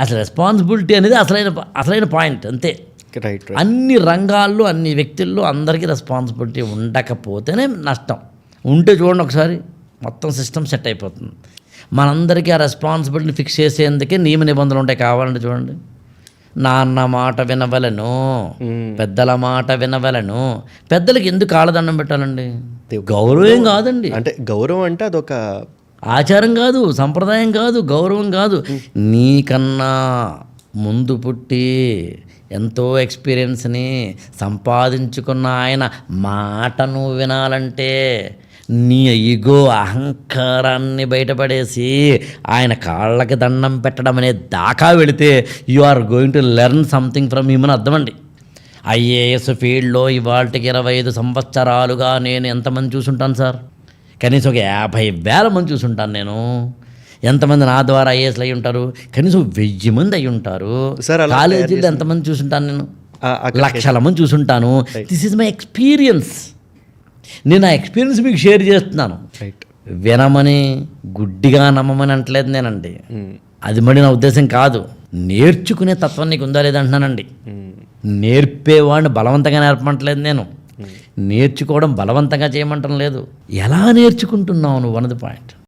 అసలు రెస్పాన్సిబిలిటీ అనేది అసలైన పాయింట్ అంతే. రైట్. అన్ని రంగాల్లో అన్ని వ్యక్తుల్లో అందరికీ రెస్పాన్సిబిలిటీ ఉండకపోతేనే నష్టం. ఉంటే చూడండి ఒకసారి మొత్తం సిస్టమ్ సెట్ అయిపోతుంది. మనందరికీ ఆ రెస్పాన్సిబిలిటీని ఫిక్స్ చేసేందుకే నియమ నిబంధనలు ఉంటాయి. కావాలంటే చూడండి, నాన్న మాట వినవలను, పెద్దల మాట వినవలను. పెద్దలకి ఎందుకు కాళ్ళదండం పెట్టాలండి? గౌరవం కాదండి. అంటే గౌరవం అంటే అదొక ఆచారం కాదు, సంప్రదాయం కాదు, గౌరవం కాదు. నీకన్నా ముందు పుట్టి ఎంతో ఎక్స్పీరియన్స్ని సంపాదించుకున్న ఆయన మాటను వినాలంటే నీ ఈగో అహంకారాన్ని బయటపడేసి ఆయన కాళ్ళకి దండం పెట్టడం అనే దాకా వెళితే you are going to learn something from him అని అర్థమండి. ఐఏఎస్ ఫీల్డ్లో ఇవాళకి 25 సంవత్సరాలుగా నేను ఎంతమంది చూసుంటాను సార్? కనీసం ఒక 50,000 మంది చూసుంటాను నేను. ఎంతమంది నా ద్వారా ఐఏఎస్లు అయి ఉంటారు? కనీసం 1000 మంది అయి ఉంటారు. కాలేజీలో ఎంతమంది చూసుంటాను నేను? లక్షల మంది చూసుంటాను. This is my experience. నేను ఆ ఎక్స్పీరియన్స్ మీకు షేర్ చేస్తున్నాను. వినమని గుడ్డిగా నమ్మమని అంటలేదు నేనండి. అది మరి నా ఉద్దేశం కాదు. నేర్చుకునే తత్వం నీకు ఉందా లేదంటున్నానండి. నేర్పేవాడిని బలవంతంగా నేర్పమంటలేదు నేను. నేర్చుకోవడం బలవంతంగా చేయమంటం లేదు. ఎలా నేర్చుకుంటున్నావు నువ్వు అన్నది పాయింట్.